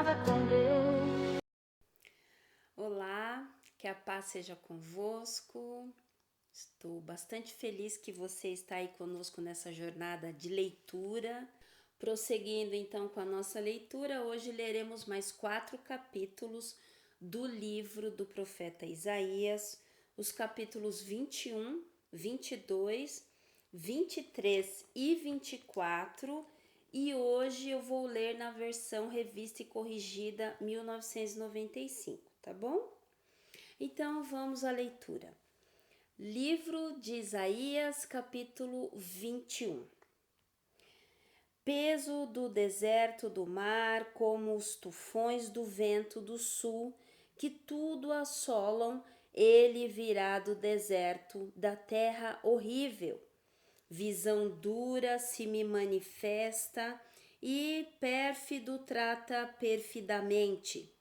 caminhava com Deus. Olá, que a paz seja convosco. Estou bastante feliz que você está aí conosco nessa jornada de leitura. Prosseguindo então com a nossa leitura, hoje leremos mais 4 capítulos do livro do profeta Isaías, os capítulos 21, 22, 23 e 24, e hoje eu vou ler na versão revista e corrigida 1995, tá bom? Então vamos à leitura. Livro de Isaías, capítulo 21. Peso do deserto do mar, como os tufões do vento do sul, que tudo assolam, ele virá do deserto, da terra horrível. Visão dura se me manifesta, e pérfido trata perfidamente.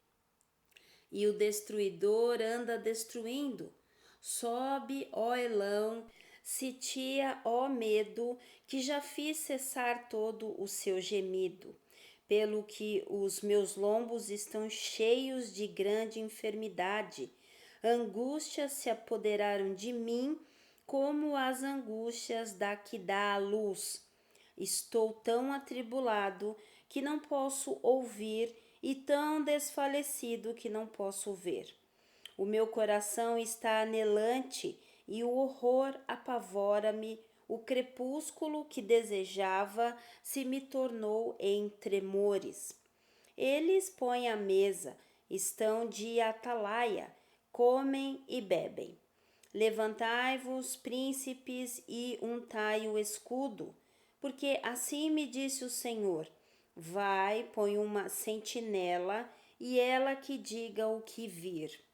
E o destruidor anda destruindo. Sobe, ó Elão, sitia, ó medo, que já fiz cessar todo o seu gemido, pelo que os meus lombos estão cheios de grande enfermidade. Angústias se apoderaram de mim, como as angústias da que dá a luz. Estou tão atribulado que não posso ouvir, e tão desfalecido que não posso ver. O meu coração está anelante e o horror apavora-me. O crepúsculo que desejava se me tornou em tremores. Eles põem a mesa, estão de atalaia, comem e bebem. Levantai-vos, príncipes, e untai o escudo, porque assim me disse o Senhor: vai, põe uma sentinela, e ela que diga o que vir.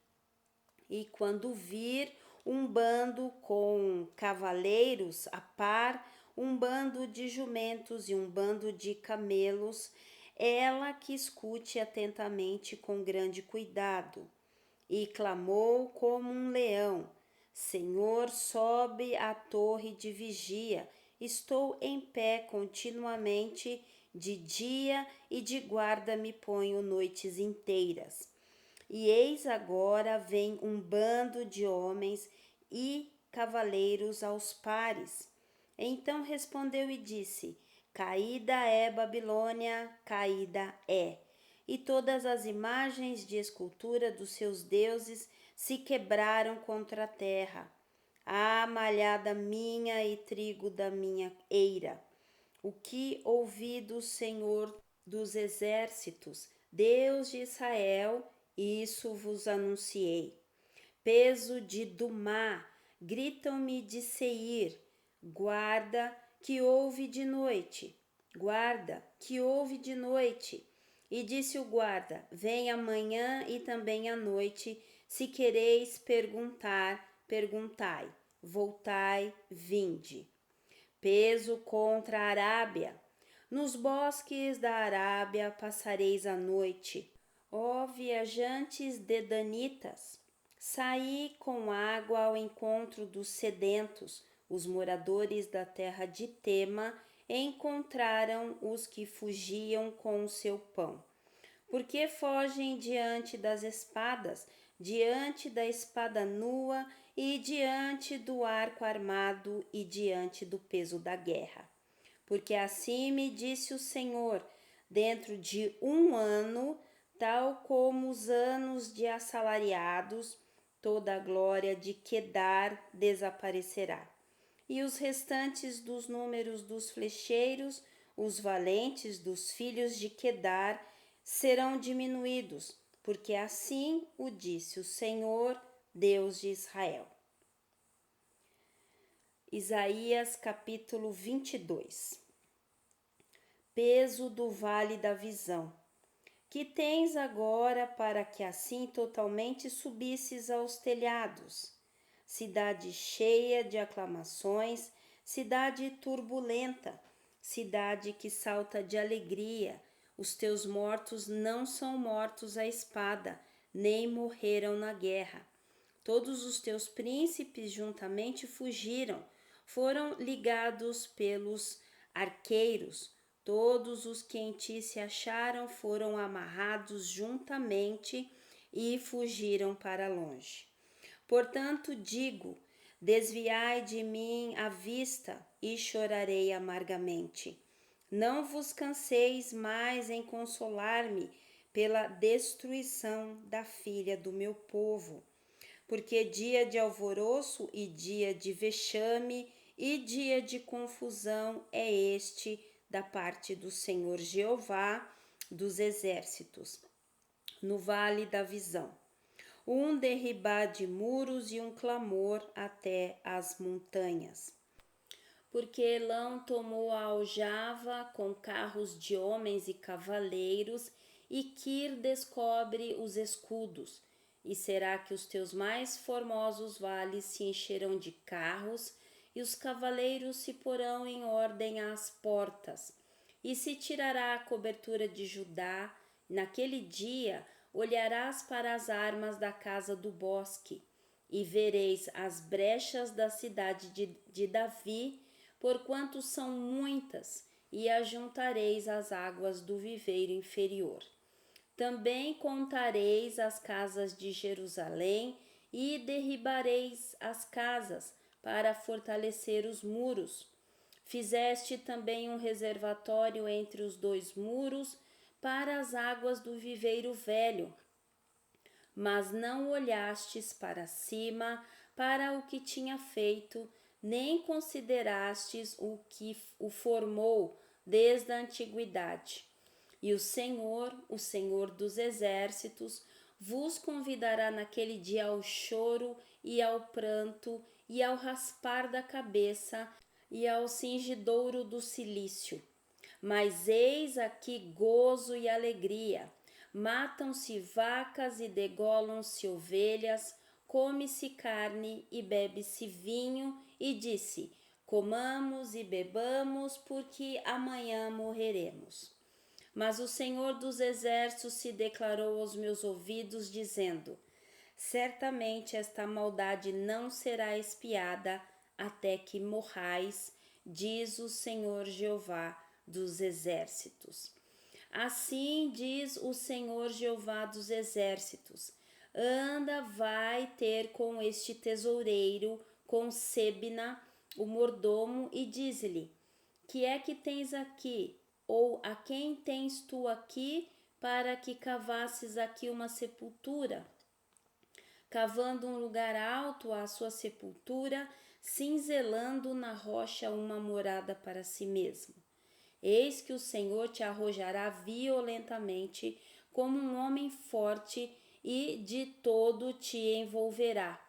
E quando vir um bando com cavaleiros a par, um bando de jumentos e um bando de camelos, ela que escute atentamente com grande cuidado. E clamou como um leão: Senhor, sobe à torre de vigia. Estou em pé continuamente, de dia e de guarda me ponho noites inteiras. E eis agora vem um bando de homens e cavaleiros aos pares. Então respondeu e disse: caída é Babilônia, caída é. E todas as imagens de escultura dos seus deuses se quebraram contra a terra. Ah, malhada minha e trigo da minha eira! O que ouvi do Senhor dos exércitos, Deus de Israel, isso vos anunciei. Peso de Dumá, gritam-me de Seir, guarda que ouve de noite, guarda que ouve de noite. E disse o guarda: vem amanhã e também à noite, se quereis perguntar, perguntai, voltai, vinde. Peso contra a Arábia. Nos bosques da Arábia passareis a noite. Ó viajantes dedanitas, saí com água ao encontro dos sedentos. Os moradores da terra de Tema encontraram os que fugiam com o seu pão. Porque fogem diante das espadas, diante da espada nua e diante do arco armado e diante do peso da guerra. Porque assim me disse o Senhor: dentro de um ano, tal como os anos de assalariados, toda a glória de Quedar desaparecerá. E os restantes dos números dos flecheiros, os valentes dos filhos de Quedar, serão diminuídos, porque assim o disse o Senhor, Deus de Israel. Isaías capítulo 22. Peso do vale da visão. Que tens agora para que assim totalmente subisses aos telhados? Cidade cheia de aclamações, cidade turbulenta, cidade que salta de alegria. Os teus mortos não são mortos à espada, nem morreram na guerra. Todos os teus príncipes juntamente fugiram, foram ligados pelos arqueiros. Todos os que em ti se acharam foram amarrados juntamente e fugiram para longe. Portanto, digo: desviai de mim a vista e chorarei amargamente. Não vos canseis mais em consolar-me pela destruição da filha do meu povo, porque dia de alvoroço e dia de vexame e dia de confusão é este da parte do Senhor Jeová dos exércitos, no vale da visão. Um derribar de muros e um clamor até as montanhas. Porque Elão tomou a aljava com carros de homens e cavaleiros, e Quir descobre os escudos. E será que os teus mais formosos vales se encherão de carros, e os cavaleiros se porão em ordem às portas. E se tirará a cobertura de Judá, naquele dia olharás para as armas da casa do bosque, e vereis as brechas da cidade de Davi, porquanto são muitas, e ajuntareis as águas do viveiro inferior. Também contareis as casas de Jerusalém, e derribareis as casas, para fortalecer os muros. Fizeste também um reservatório entre os dois muros, para as águas do viveiro velho. Mas não olhastes para cima, para o que tinha feito, nem considerastes o que o formou desde a antiguidade. E o Senhor dos exércitos, vos convidará naquele dia ao choro e ao pranto e ao raspar da cabeça e ao cingidouro do cilício. Mas eis aqui gozo e alegria. Matam-se vacas e degolam-se ovelhas, come-se carne e bebe-se vinho, e disse: comamos e bebamos, porque amanhã morreremos. Mas o Senhor dos exércitos se declarou aos meus ouvidos, dizendo: certamente esta maldade não será expiada até que morrais, diz o Senhor Jeová dos exércitos. Assim diz o Senhor Jeová dos exércitos: anda, vai ter com este tesoureiro, com Sebna, o mordomo, e diz-lhe: que é que tens aqui? Ou a quem tens tu aqui, para que cavasses aqui uma sepultura? Cavando um lugar alto à sua sepultura, cinzelando na rocha uma morada para si mesmo. Eis que o Senhor te arrojará violentamente como um homem forte, e de todo te envolverá.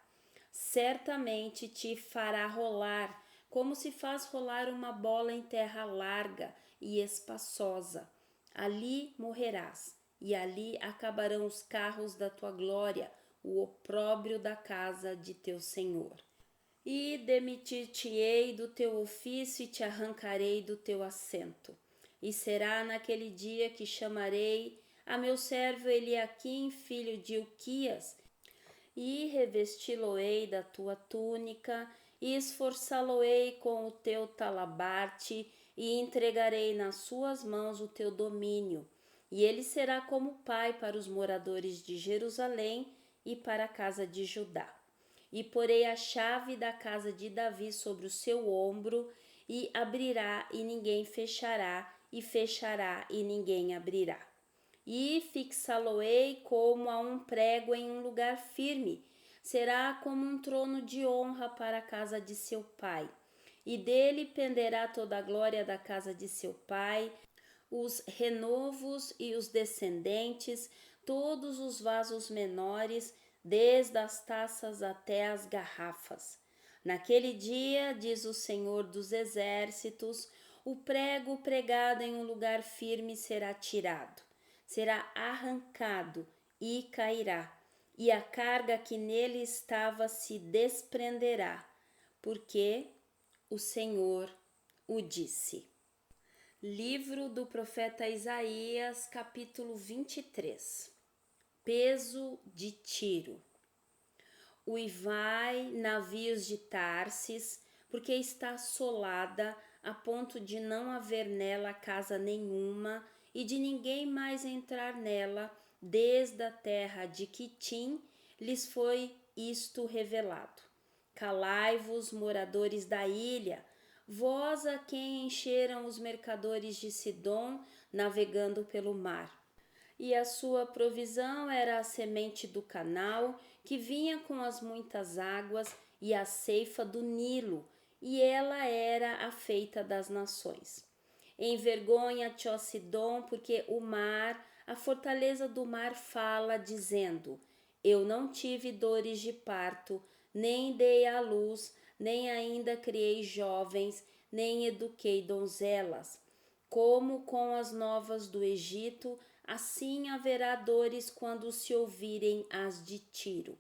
Certamente te fará rolar, como se faz rolar uma bola em terra larga e espaçosa. Ali morrerás, e ali acabarão os carros da tua glória, o opróbrio da casa de teu Senhor. E demitir-te-ei do teu ofício e te arrancarei do teu assento. E será naquele dia que chamarei a meu servo Eliaquim, filho de Ilquias, e revesti-lo-ei da tua túnica, e esforçá-lo-ei com o teu talabarte, e entregarei nas suas mãos o teu domínio. E ele será como pai para os moradores de Jerusalém e para a casa de Judá. E porei a chave da casa de Davi sobre o seu ombro, e abrirá e ninguém fechará, e fechará e ninguém abrirá. E fixá-lo-ei como a um prego em um lugar firme, será como um trono de honra para a casa de seu pai. E dele penderá toda a glória da casa de seu pai, os renovos e os descendentes, todos os vasos menores, desde as taças até as garrafas. Naquele dia, diz o Senhor dos exércitos, o prego pregado em um lugar firme será tirado, será arrancado e cairá, e a carga que nele estava se desprenderá, porque o Senhor o disse. Livro do profeta Isaías, capítulo 23. Peso de Tiro. Uivai, navios de Tarsis, porque está assolada a ponto de não haver nela casa nenhuma e de ninguém mais entrar nela, desde a terra de Quitim lhes foi isto revelado. Calai-vos, moradores da ilha, vós a quem encheram os mercadores de Sidom navegando pelo mar. E a sua provisão era a semente do canal, que vinha com as muitas águas, e a ceifa do Nilo, e ela era a feita das nações. Envergonha-te, ó Sidom, porque o mar, a fortaleza do mar fala, dizendo: eu não tive dores de parto, nem dei à luz, nem ainda criei jovens, nem eduquei donzelas. Como com as novas do Egito, assim haverá dores quando se ouvirem as de Tiro.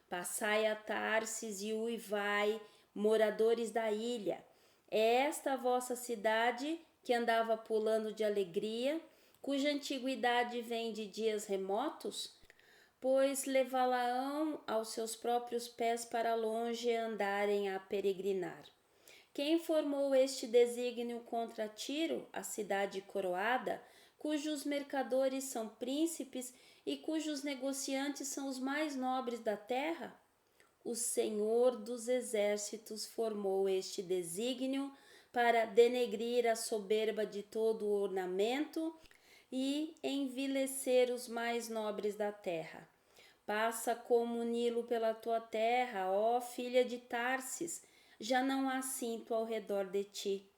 Passai a Tarsis e uivai, moradores da ilha. É esta a vossa cidade que andava pulando de alegria, cuja antiguidade vem de dias remotos? Pois levá-la-ão aos seus próprios pés para longe andarem a peregrinar. Quem formou este desígnio contra Tiro, a cidade coroada, cujos mercadores são príncipes e cujos negociantes são os mais nobres da terra? O Senhor dos exércitos formou este desígnio para denegrir a soberba de todo o ornamento e envilecer os mais nobres da terra. Passa como o Nilo pela tua terra, ó filha de Tarsis, já não há cinto ao redor de ti.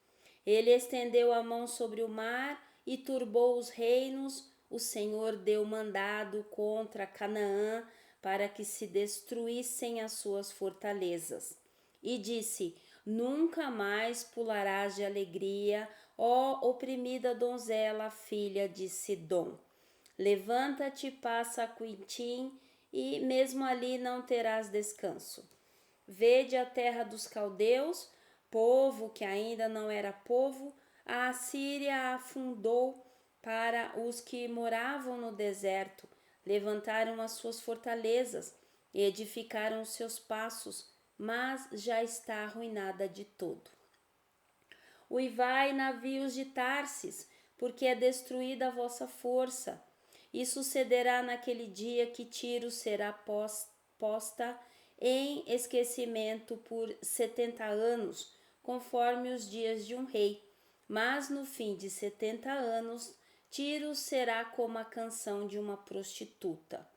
Ele estendeu a mão sobre o mar e turbou os reinos. O Senhor deu mandado contra Canaã para que se destruíssem as suas fortalezas. E disse: nunca mais pularás de alegria, ó oprimida donzela, filha de Sidom. Levanta-te, passa a Quitim, e mesmo ali não terás descanso. Vede a terra dos caldeus, povo que ainda não era povo, a Assíria afundou para os que moravam no deserto, levantaram as suas fortalezas, edificaram os seus passos, mas já está arruinada de todo. Uivai, navios de Tarsis, porque é destruída a vossa força. E sucederá naquele dia que Tiro será posta em esquecimento por 70 anos, conforme os dias de um rei. Mas no fim de 70 anos, Tiro será como a canção de uma prostituta.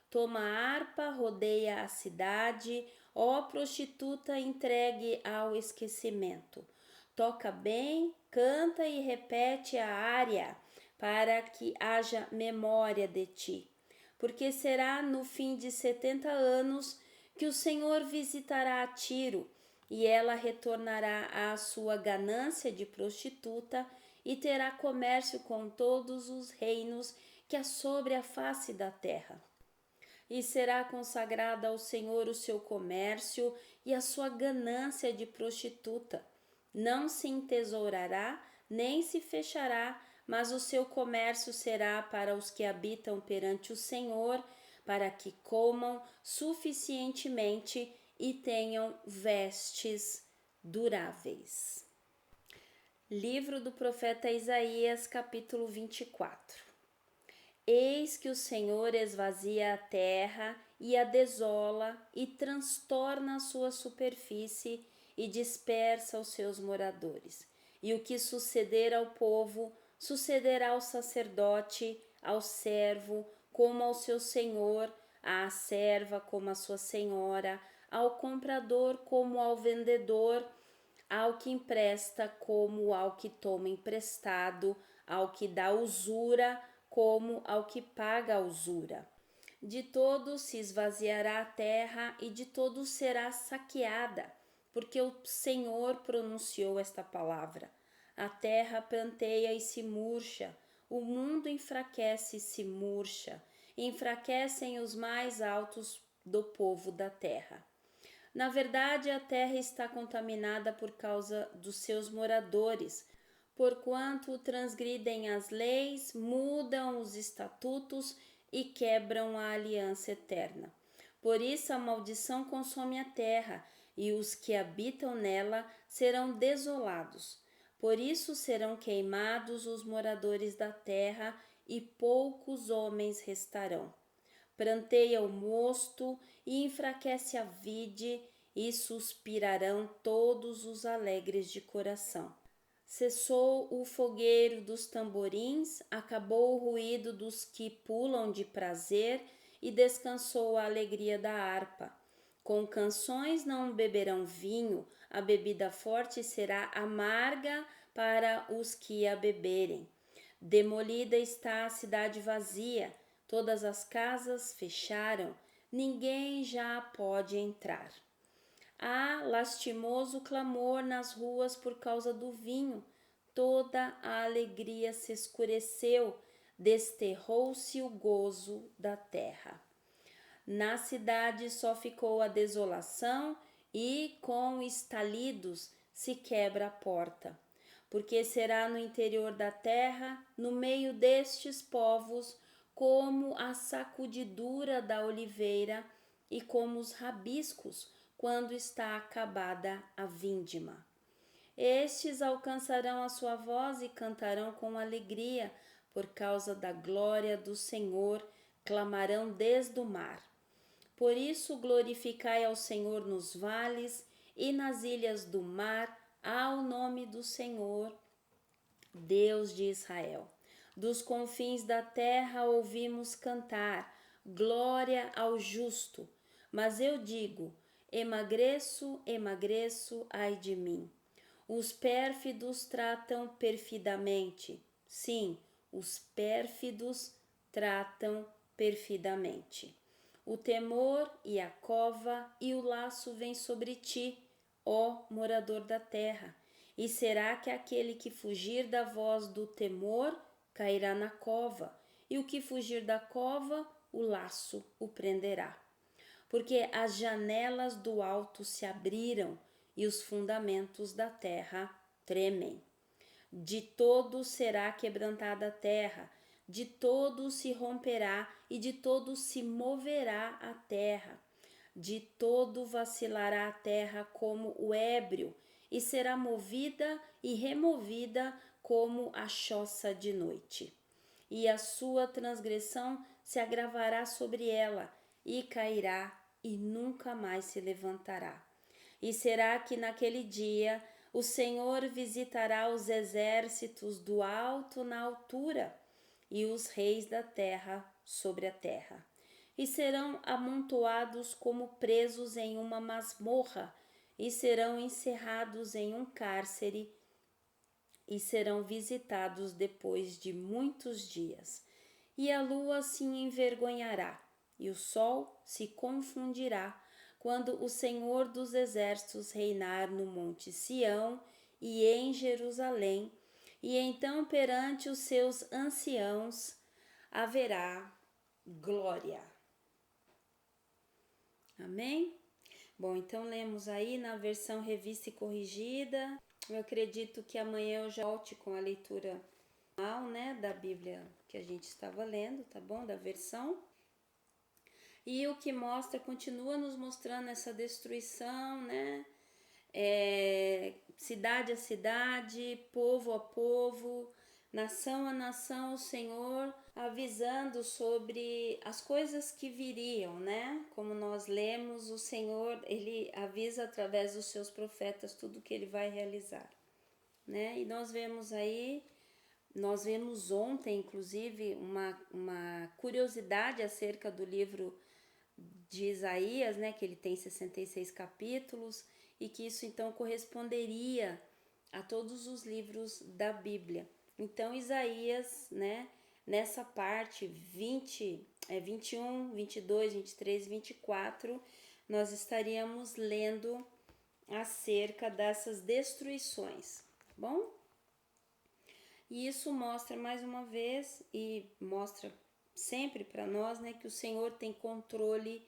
Toma a harpa, rodeia a cidade, ó prostituta entregue ao esquecimento. Toca bem, canta e repete a área, para que haja memória de ti. Porque será no fim de 70 anos que o Senhor visitará a Tiro, e ela retornará à sua ganância de prostituta e terá comércio com todos os reinos que há sobre a face da terra. E será consagrada ao Senhor o seu comércio e a sua ganância de prostituta. Não se entesourará, nem se fechará, mas o seu comércio será para os que habitam perante o Senhor, para que comam suficientemente e tenham vestes duráveis. Livro do profeta Isaías, capítulo 24. Eis que o Senhor esvazia a terra e a desola e transtorna a sua superfície e dispersa os seus moradores. E o que suceder ao povo, sucederá ao sacerdote, ao servo, como ao seu senhor, à serva como à sua senhora, ao comprador como ao vendedor, ao que empresta como ao que toma emprestado, ao que dá usura como ao que paga a usura. De todos se esvaziará a terra e de todos será saqueada, porque o Senhor pronunciou esta palavra. A terra pranteia e se murcha, o mundo enfraquece e se murcha, enfraquecem os mais altos do povo da terra. Na verdade, a terra está contaminada por causa dos seus moradores, porquanto transgridem as leis, mudam os estatutos e quebram a aliança eterna. Por isso a maldição consome a terra, e os que habitam nela serão desolados. Por isso serão queimados os moradores da terra e poucos homens restarão. Pranteia o mosto e enfraquece a vide, e suspirarão todos os alegres de coração. Cessou o fogueiro dos tamborins, acabou o ruído dos que pulam de prazer e descansou a alegria da harpa. Com canções não beberão vinho, a bebida forte será amarga para os que a beberem. Demolida está a cidade vazia, todas as casas fecharam, ninguém já pode entrar. Há lastimoso clamor nas ruas por causa do vinho, toda a alegria se escureceu, desterrou-se o gozo da terra. Na cidade só ficou a desolação e com estalidos se quebra a porta, porque será no interior da terra, no meio destes povos, como a sacudidura da oliveira e como os rabiscos quando está acabada a vindima. Estes alcançarão a sua voz e cantarão com alegria, por causa da glória do Senhor, clamarão desde o mar. Por isso glorificai ao Senhor nos vales e nas ilhas do mar, ao nome do Senhor, Deus de Israel. Dos confins da terra ouvimos cantar, glória ao justo. Mas eu digo, emagreço, emagreço, ai de mim. Os pérfidos tratam perfidamente. Sim, os pérfidos tratam perfidamente. O temor e a cova e o laço vêm sobre ti, ó morador da terra. E será que aquele que fugir da voz do temor cairá na cova, e o que fugir da cova, o laço o prenderá. Porque as janelas do alto se abriram e os fundamentos da terra tremem. De todo será quebrantada a terra, de todo se romperá e de todo se moverá a terra. De todo vacilará a terra como o ébrio, e será movida e removida como a choça de noite. E a sua transgressão se agravará sobre ela, e cairá, e nunca mais se levantará. E será que naquele dia o Senhor visitará os exércitos do alto na altura, e os reis da terra sobre a terra. E serão amontoados como presos em uma masmorra, e serão encerrados em um cárcere, e serão visitados depois de muitos dias. E a lua se envergonhará, e o sol se confundirá, quando o Senhor dos exércitos reinar no monte Sião e em Jerusalém, e então perante os seus anciãos haverá glória. Amém? Bom, então lemos aí na versão revista e corrigida. Eu acredito que amanhã eu já volte com a leitura normal, né, da Bíblia que a gente estava lendo, tá bom? Da versão. E o que mostra, continua nos mostrando essa destruição, né? Cidade a cidade, povo a povo, nação a nação, o Senhor avisando sobre as coisas que viriam, né? Como nós lemos, o Senhor, ele avisa através dos seus profetas tudo que ele vai realizar, né? E nós vemos ontem, inclusive, uma curiosidade acerca do livro de Isaías, né? Que ele tem 66 capítulos e que isso então corresponderia a todos os livros da Bíblia. Então Isaías, né, nessa parte 21, 22, 23, 24, nós estaríamos lendo acerca dessas destruições, tá bom? E isso mostra mais uma vez e mostra sempre para nós, né, que o Senhor tem controle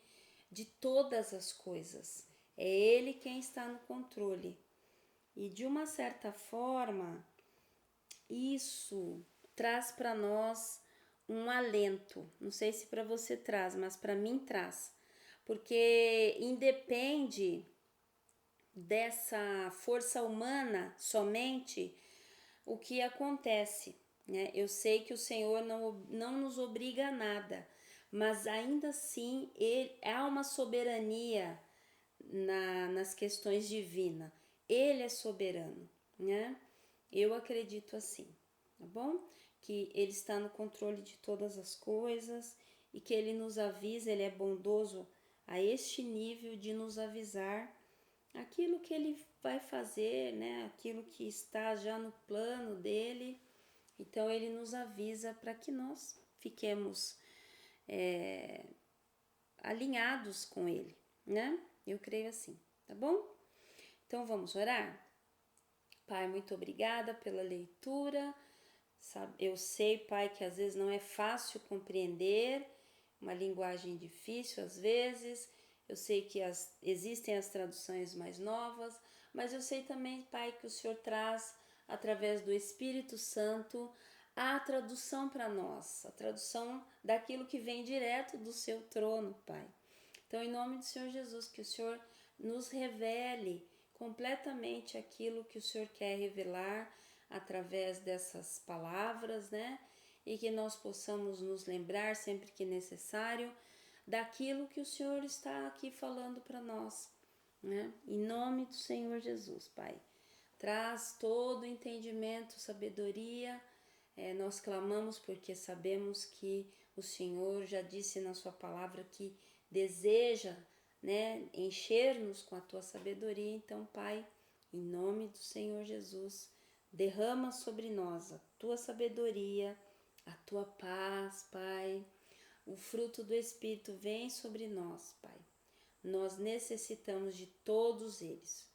de todas as coisas. É Ele quem está no controle. E de uma certa forma, isso traz para nós um alento. Não sei se para você traz, mas para mim traz. Porque independe dessa força humana somente, o que acontece, né? Eu sei que o Senhor não nos obriga a nada, mas ainda assim há uma soberania nas questões divinas. Ele é soberano, né? Eu acredito assim, tá bom? Que Ele está no controle de todas as coisas e que Ele nos avisa, Ele é bondoso a este nível de nos avisar aquilo que Ele vai fazer, né? Aquilo que está já no plano dEle. Então Ele nos avisa para que nós fiquemos alinhados com Ele, né? Eu creio assim, tá bom? Então vamos orar? Pai, muito obrigada pela leitura. Eu sei, Pai, que às vezes não é fácil compreender, uma linguagem difícil às vezes. Eu sei que existem as traduções mais novas, mas eu sei também, Pai, que o Senhor traz, através do Espírito Santo, a tradução para nós, a tradução daquilo que vem direto do seu trono, Pai. Então, em nome do Senhor Jesus, que o Senhor nos revele completamente aquilo que o Senhor quer revelar através dessas palavras, né? E que nós possamos nos lembrar sempre que necessário daquilo que o Senhor está aqui falando para nós, né? Em nome do Senhor Jesus, Pai. Traz todo o entendimento, sabedoria. Nós clamamos porque sabemos que o Senhor já disse na sua palavra que deseja, né, encher-nos com a tua sabedoria. Então, Pai, em nome do Senhor Jesus, derrama sobre nós a tua sabedoria, a tua paz, Pai. O fruto do Espírito vem sobre nós, Pai. Nós necessitamos de todos eles,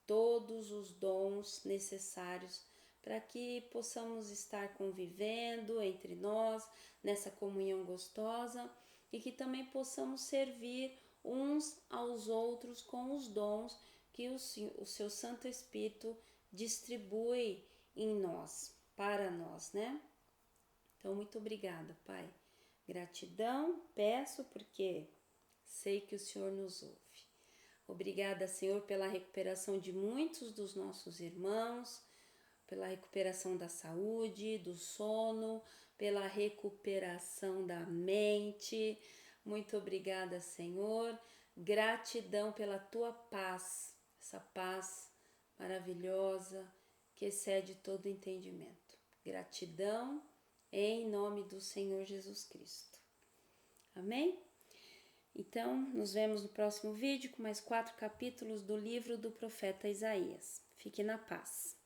todos os dons necessários para que possamos estar convivendo entre nós nessa comunhão gostosa e que também possamos servir uns aos outros com os dons que o seu Santo Espírito distribui em nós, para nós, né? Então, muito obrigada, Pai. Gratidão, peço porque sei que o Senhor nos ouve. Obrigada, Senhor, pela recuperação de muitos dos nossos irmãos, pela recuperação da saúde, do sono, pela recuperação da mente. Muito obrigada, Senhor. Gratidão pela tua paz, essa paz maravilhosa que excede todo entendimento. Gratidão em nome do Senhor Jesus Cristo. Amém? Então, nos vemos no próximo vídeo com mais 4 capítulos do livro do profeta Isaías. Fique na paz.